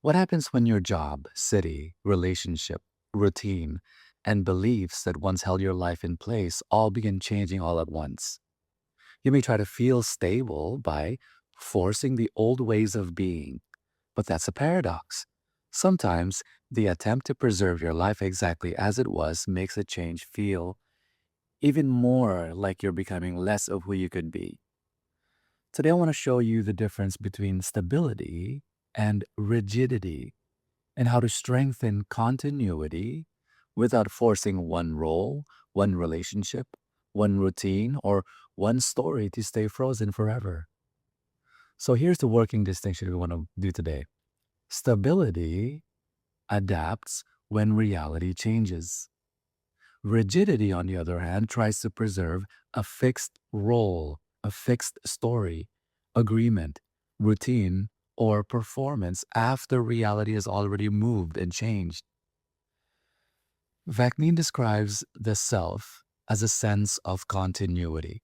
What happens when your job, city, relationship, routine, and beliefs that once held your life in place all begin changing all at once? You may try to feel stable by forcing the old ways of being, but that's a paradox. Sometimes the attempt to preserve your life exactly as it was makes a change feel even more like you're becoming less of who you could be. Today, I want to show you the difference between stability and rigidity and how to strengthen continuity without forcing one role, one relationship, one routine, or one story to stay frozen forever. So here's the working distinction we want to do today. Stability adapts when reality changes. Rigidity, on the other hand, tries to preserve a fixed role, a fixed story, agreement, routine, or performance after reality has already moved and changed. Vaknin describes the self as a sense of continuity,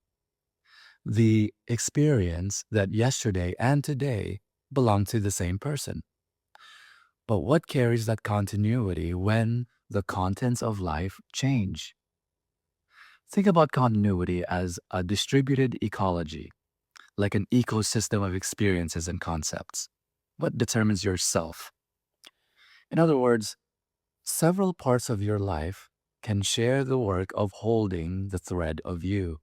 the experience that yesterday and today belong to the same person. But what carries that continuity when the contents of life change? Think about continuity as a distributed ecology, like an ecosystem of experiences and concepts. What determines yourself? In other words, several parts of your life can share the work of holding the thread of you.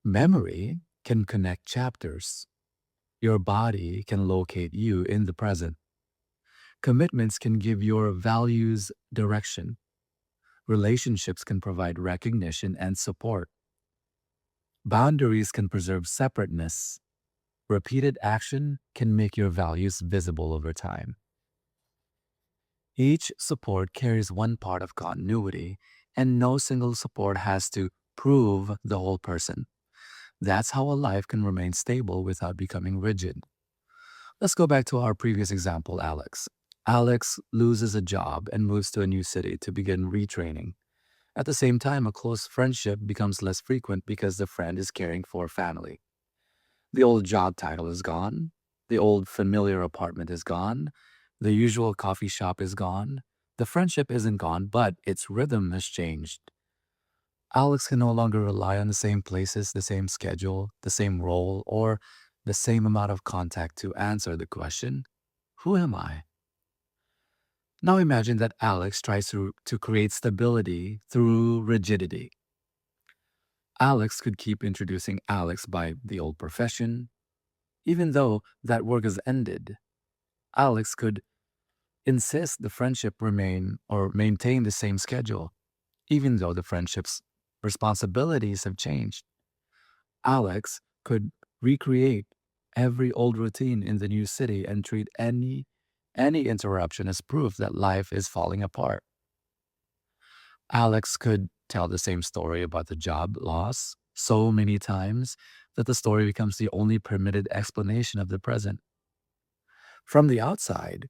Memory can connect chapters. Your body can locate you in the present. Commitments can give your values direction. Relationships can provide recognition and support. Boundaries can preserve separateness. Repeated action can make your values visible over time. Each support carries one part of continuity, and no single support has to prove the whole person. That's how a life can remain stable without becoming rigid. Let's go back to our previous example, Alex. Alex loses a job and moves to a new city to begin retraining. At the same time, a close friendship becomes less frequent because the friend is caring for family. The old job title is gone. The old familiar apartment is gone. The usual coffee shop is gone. The friendship isn't gone, but its rhythm has changed. Alex can no longer rely on the same places, the same schedule, the same role, or the same amount of contact to answer the question, who am I? Now imagine that Alex tries to create stability through rigidity. Alex could keep introducing Alex by the old profession, even though that work has ended. Alex could insist the friendship remain or maintain the same schedule, even though the friendship's responsibilities have changed. Alex could recreate every old routine in the new city and treat any interruption as proof that life is falling apart. Alex could tell the same story about the job loss so many times that the story becomes the only permitted explanation of the present. From the outside,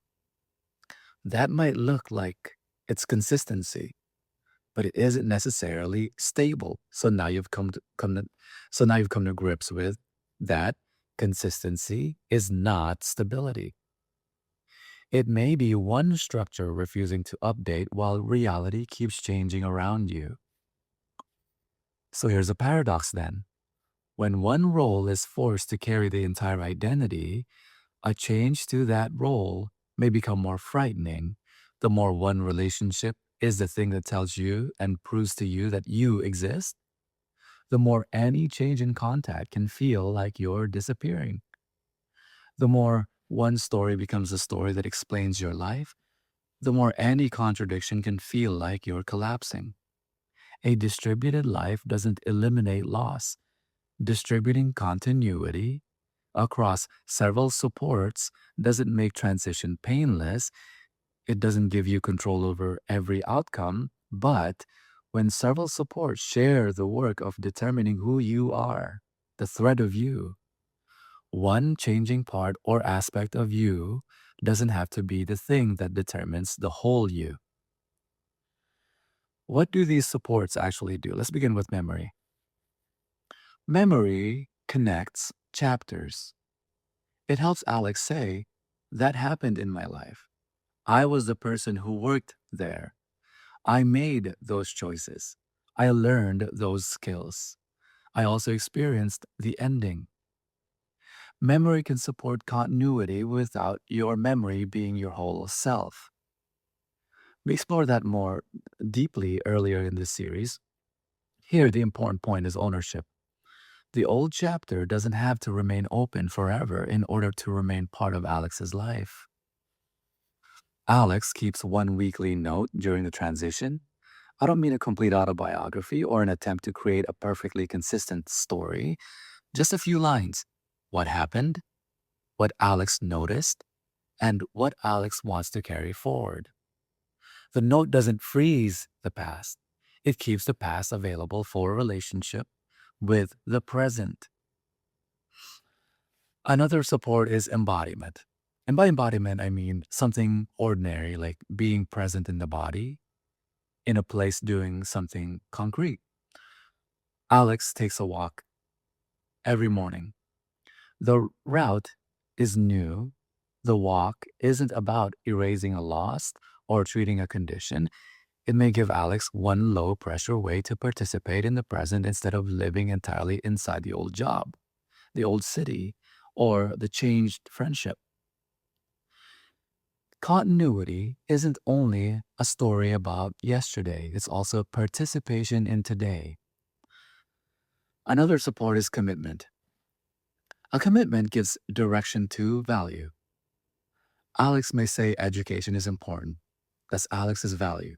that might look like it's consistency, but it isn't necessarily stable. So now you've come to grips with that consistency is not stability. It may be one structure refusing to update while reality keeps changing around you. So here's a paradox then. When one role is forced to carry the entire identity, a change to that role may become more frightening the more one relationship is the thing that tells you and proves to you that you exist, the more any change in contact can feel like you're disappearing. The more one story becomes a story that explains your life, the more any contradiction can feel like you're collapsing. A distributed life doesn't eliminate loss. Distributing continuity across several supports doesn't make transition painless. It doesn't give you control over every outcome, but when several supports share the work of determining who you are, the thread of you, one changing part or aspect of you doesn't have to be the thing that determines the whole you. What do these supports actually do? Let's begin with memory. Memory connects chapters. It helps Alex say, That happened in my life. I was the person who worked there. I made those choices. I learned those skills. I also experienced the ending. Memory can support continuity without your memory being your whole self. We explored that more deeply earlier in this series. Here, the important point is ownership. The old chapter doesn't have to remain open forever in order to remain part of Alex's life. Alex keeps one weekly note during the transition. I don't mean a complete autobiography or an attempt to create a perfectly consistent story, just a few lines. What happened, what Alex noticed, and what Alex wants to carry forward. The note doesn't freeze the past, it keeps the past available for a relationship with the present. Another support is embodiment. And by embodiment, I mean something ordinary like being present in the body, in a place doing something concrete. Alex takes a walk every morning. The route is new. The walk isn't about erasing a loss or treating a condition. It may give Alex one low pressure way to participate in the present instead of living entirely inside the old job, the old city, or the changed friendship. Continuity isn't only a story about yesterday, it's also participation in today. Another support is commitment. A commitment gives direction to value. Alex may say education is important. That's Alex's value.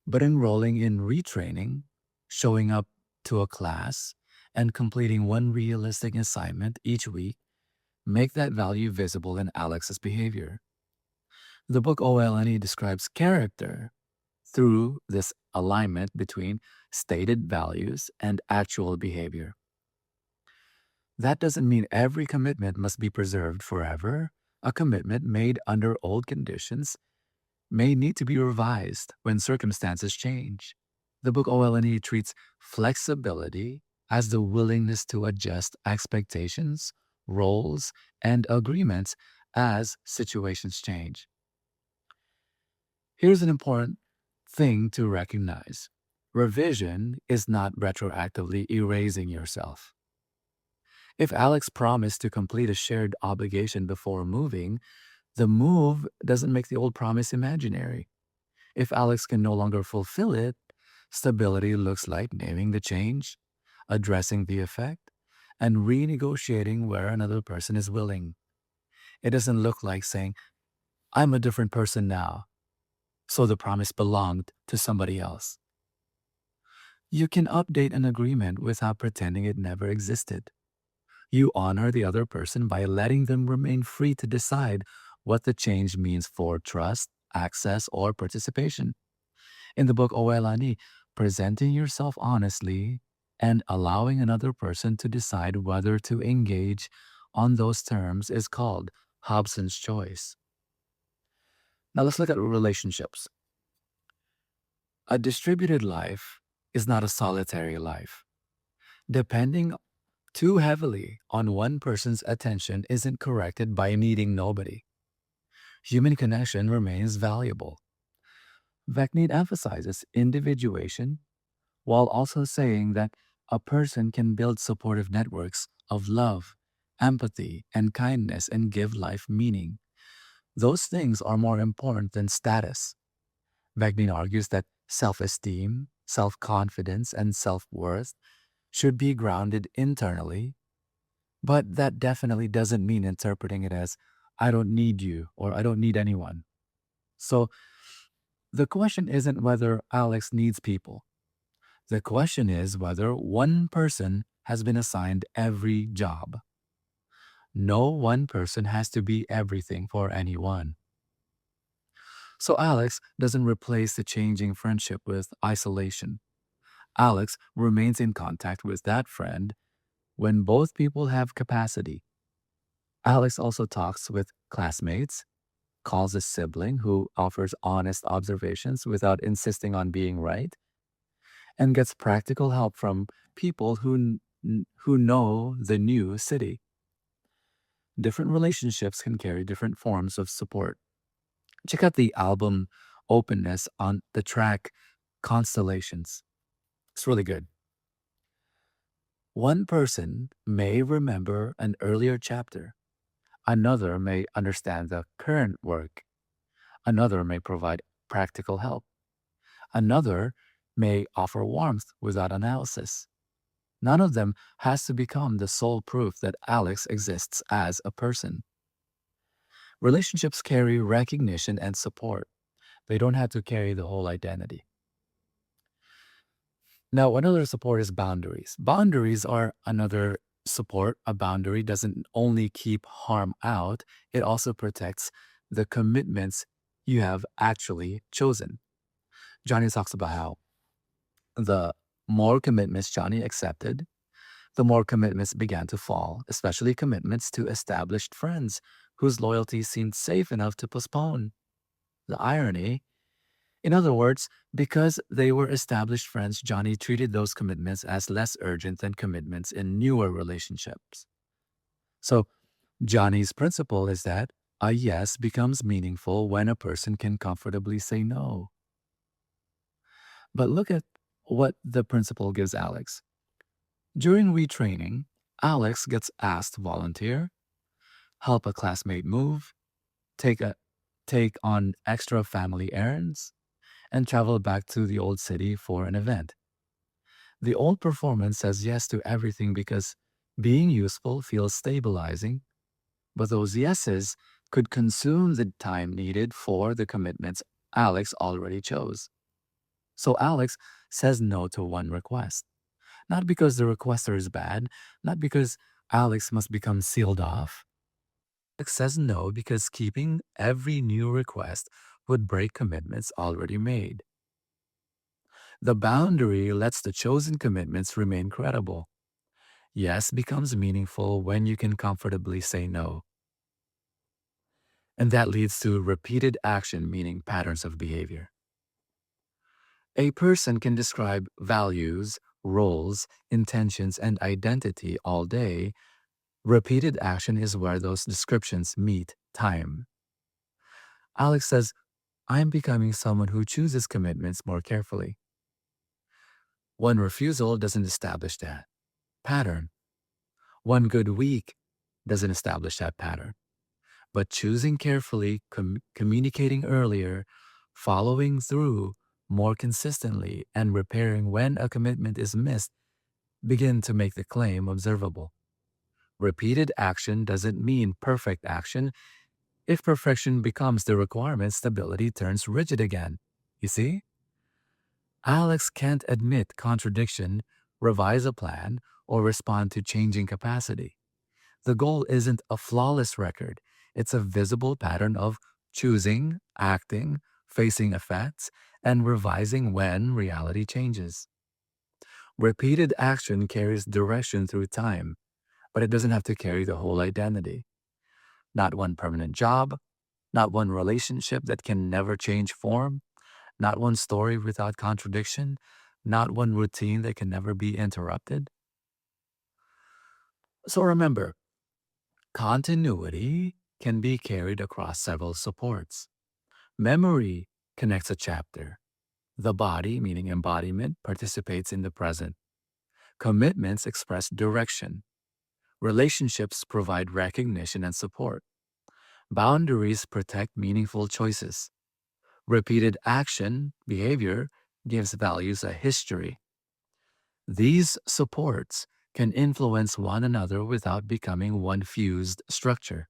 But enrolling in retraining, showing up to a class, and completing one realistic assignment each week make that value visible in Alex's behavior. The book OLNE describes character through this alignment between stated values and actual behavior. That doesn't mean every commitment must be preserved forever. A commitment made under old conditions may need to be revised when circumstances change. The book OLNE treats flexibility as the willingness to adjust expectations, roles, and agreements as situations change. Here's an important thing to recognize. Revision is not retroactively erasing yourself. If Alex promised to complete a shared obligation before moving, the move doesn't make the old promise imaginary. If Alex can no longer fulfill it, stability looks like naming the change, addressing the effect, and renegotiating where another person is willing. It doesn't look like saying, I'm a different person now, so the promise belonged to somebody else. You can update an agreement without pretending it never existed. You honor the other person by letting them remain free to decide what the change means for trust, access, or participation. In the book Oelani, presenting yourself honestly and allowing another person to decide whether to engage on those terms is called Hobson's choice. Now let's look at relationships. A distributed life is not a solitary life. Depending too heavily on one person's attention isn't corrected by needing nobody. Human connection remains valuable. Vecnid emphasizes individuation while also saying that a person can build supportive networks of love, empathy, and kindness and give life meaning. Those things are more important than status. Vecnid argues that self-esteem, self-confidence, and self-worth should be grounded internally, but that definitely doesn't mean interpreting it as, I don't need you or I don't need anyone. So the question isn't whether Alex needs people. The question is whether one person has been assigned every job. No one person has to be everything for anyone. So Alex doesn't replace the changing friendship with isolation. Alex remains in contact with that friend when both people have capacity. Alex also talks with classmates, calls a sibling who offers honest observations without insisting on being right, and gets practical help from people who know the new city. Different relationships can carry different forms of support. Check out the album Openness on the track Constellations. It's really good. One person may remember an earlier chapter, another may understand the current work, another may provide practical help, another may offer warmth without analysis. None of them has to become the sole proof that Alex exists as a person. Relationships carry recognition and support. They don't have to carry the whole identity. Now, another support is boundaries. Boundaries are another support. A boundary doesn't only keep harm out, it also protects the commitments you have actually chosen. Johnny talks about how the more commitments Johnny accepted, the more commitments began to fall, especially commitments to established friends whose loyalty seemed safe enough to postpone. The irony, in other words, because they were established friends, Johnny treated those commitments as less urgent than commitments in newer relationships. So, Johnny's principle is that a yes becomes meaningful when a person can comfortably say no. But look at what the principle gives Alex. During retraining, Alex gets asked to volunteer, help a classmate move, take a take on extra family errands, and travel back to the old city for an event. The old performance says yes to everything because being useful feels stabilizing, but those yeses could consume the time needed for the commitments Alex already chose. So Alex says no to one request, not because the requester is bad, not because Alex must become sealed off. Alex says no because keeping every new request would break commitments already made. The boundary lets the chosen commitments remain credible. Yes becomes meaningful when you can comfortably say no. And that leads to repeated action, meaning patterns of behavior. A person can describe values, roles, intentions, and identity all day. Repeated action is where those descriptions meet time. Alex says, I'm becoming someone who chooses commitments more carefully. One refusal doesn't establish that pattern. One good week doesn't establish that pattern. But choosing carefully, communicating earlier, following through more consistently, and repairing when a commitment is missed begin to make the claim observable. Repeated action doesn't mean perfect action. If perfection becomes the requirement, stability turns rigid again. You see? Alex can't admit contradiction, revise a plan, or respond to changing capacity. The goal isn't a flawless record, it's a visible pattern of choosing, acting, facing effects, and revising when reality changes. Repeated action carries direction through time, but it doesn't have to carry the whole identity. Not one permanent job, not one relationship that can never change form, not one story without contradiction, not one routine that can never be interrupted. So remember, continuity can be carried across several supports. Memory connects a chapter. The body, meaning embodiment, participates in the present. Commitments express direction. Relationships provide recognition and support. Boundaries protect meaningful choices. Repeated action, behavior, gives values a history. These supports can influence one another without becoming one fused structure.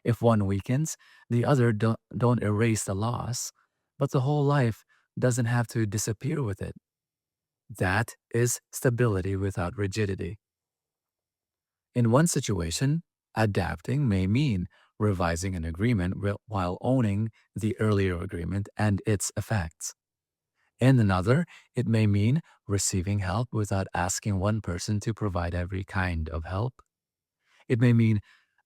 If one weakens, the other don't erase the loss, but the whole life doesn't have to disappear with it. That is stability without rigidity. In one situation, adapting may mean revising an agreement while owning the earlier agreement and its effects. In another, it may mean receiving help without asking one person to provide every kind of help. It may mean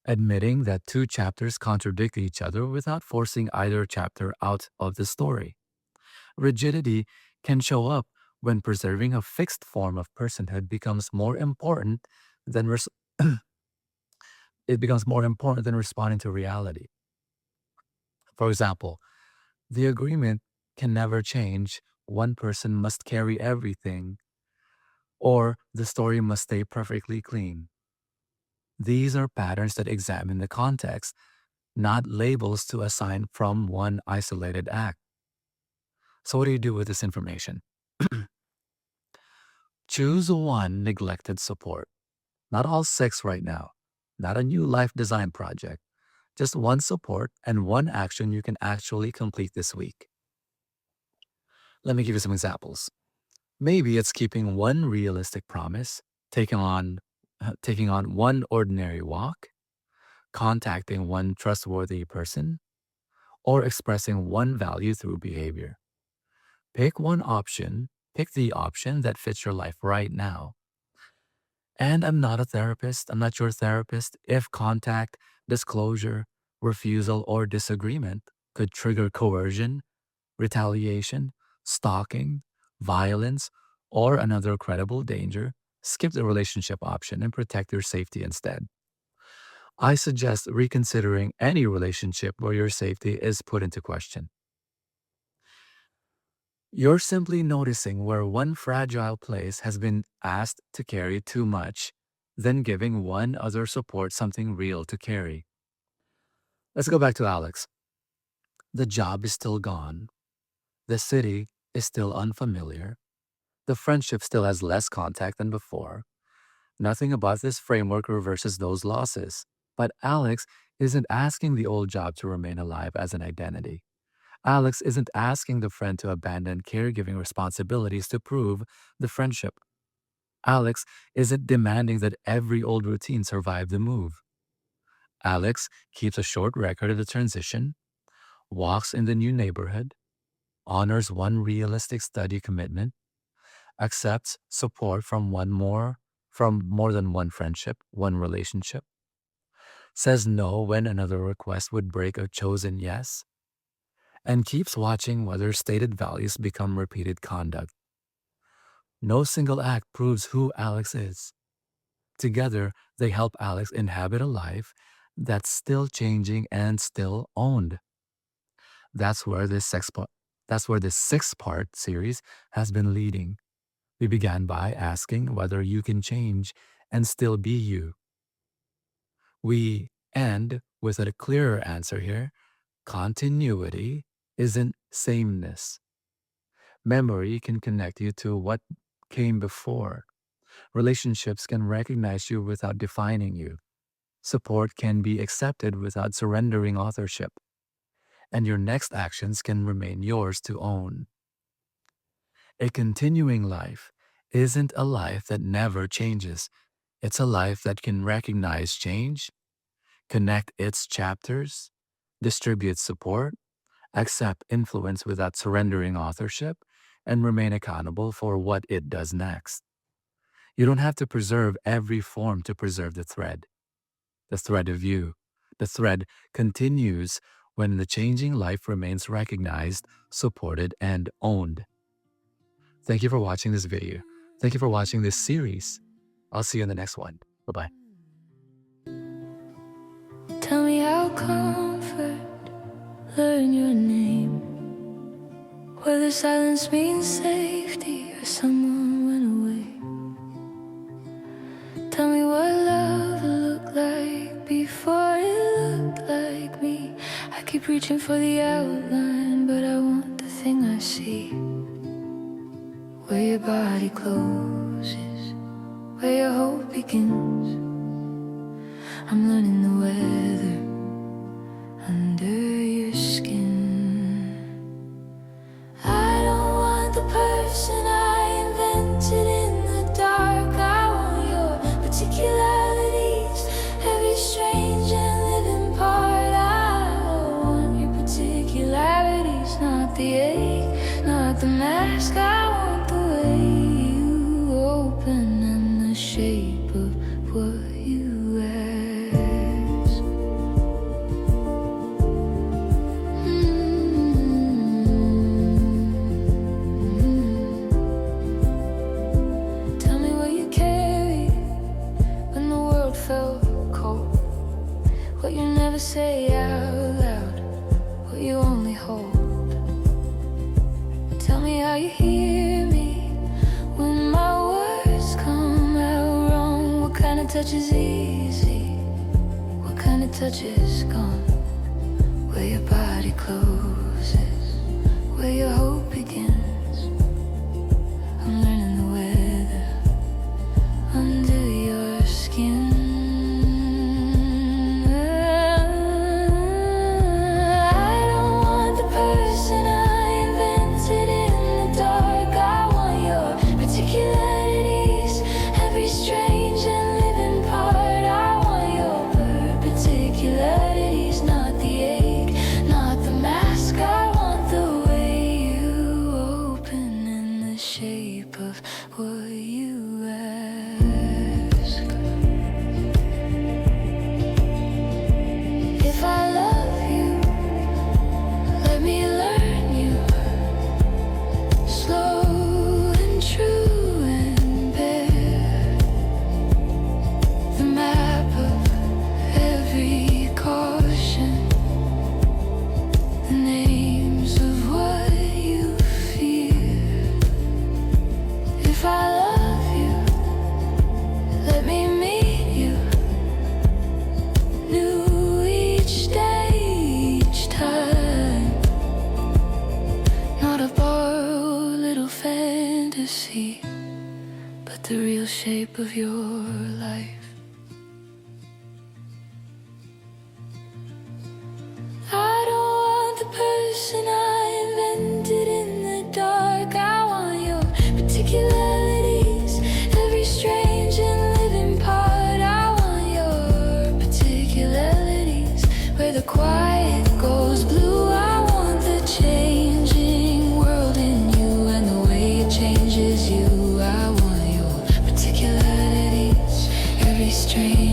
admitting that two chapters contradict each other without forcing either chapter out of the story. Rigidity can show up when preserving a fixed form of personhood becomes more important than it becomes more important than responding to reality. For example, the agreement can never change. One person must carry everything, or the story must stay perfectly clean. These are patterns that examine the context, not labels to assign from one isolated act. So, what do you do with this information? Choose one neglected support, not all six right now, not a new life design project, just one support and one action you can actually complete this week. Let me give you some examples. Maybe it's keeping one realistic promise, taking on taking on one ordinary walk, contacting one trustworthy person, or expressing one value through behavior. Pick one option, pick the option that fits your life right now. And I'm not a therapist, I'm not your therapist. If contact, disclosure, refusal, or disagreement could trigger coercion, retaliation, stalking, violence, or another credible danger, skip the relationship option and protect your safety instead. I suggest reconsidering any relationship where your safety is put into question. You're simply noticing where one fragile place has been asked to carry too much, then giving one other support something real to carry. Let's go back to Alex. The job is still gone. The city is still unfamiliar. The friendship still has less contact than before. Nothing about this framework reverses those losses. But Alex isn't asking the old job to remain alive as an identity. Alex isn't asking the friend to abandon caregiving responsibilities to prove the friendship. Alex isn't demanding that every old routine survive the move. Alex keeps a short record of the transition, walks in the new neighborhood, honors one realistic study commitment, accepts support from more than one friendship, one relationship, says no when another request would break a chosen yes, and keeps watching whether stated values become repeated conduct. No single act proves who Alex is. Together, they help Alex inhabit a life that's still changing and still owned. That's where this six-part series has been leading. We began by asking whether you can change and still be you. We end with a clearer answer here. Continuity isn't sameness. Memory can connect you to what came before. Relationships can recognize you without defining you. Support can be accepted without surrendering authorship. And your next actions can remain yours to own. A continuing life isn't a life that never changes. It's a life that can recognize change, connect its chapters, distribute support, accept influence without surrendering authorship, and remain accountable for what it does next. You don't have to preserve every form to preserve the thread of you. The thread continues when the changing life remains recognized, supported, and owned. Thank you for watching this video. Thank you for watching this series. I'll see you in the next one. Bye-bye. Tell me how comfort learn your name, whether silence means safety or someone went away. Tell me what love looked like before it looked like me. I keep reaching for the outline, but I want the thing I see, where your body closes, where your hope begins. I'm learning the weather under your skin. I don't want the person I invented in the dark. I want your particularities, every strange and living part. I want your particularities, not the ache, not the mask. I want the way you open and the shape of what you ask. Tell me what you carried when the world felt cold. you only hold. Tell me how you hear me when my words come out wrong. What kind of touch is easy? What kind of touch is gone? Where your body closes, where your hope begins. I'm learning the weather under your skin. I don't want the person I invented in the dark. I want your particularities, every strange and living part. I want your particularities, not the ache, not the mask. I want the way you open in the shape of what you ask. If I love you, let me learn you, slow and true and bare, the map of every caution, the names of what you fear. If I love you, let me meet you, new each day, each time. Not a borrowed little fantasy, but the real shape of your life. I don't want the person I invented in the dark. I want your particularities, every strange and living part. I want your particularities, where the quiet goes blue. I want the changing world in you and the way it changes you. I want your particularities, every strange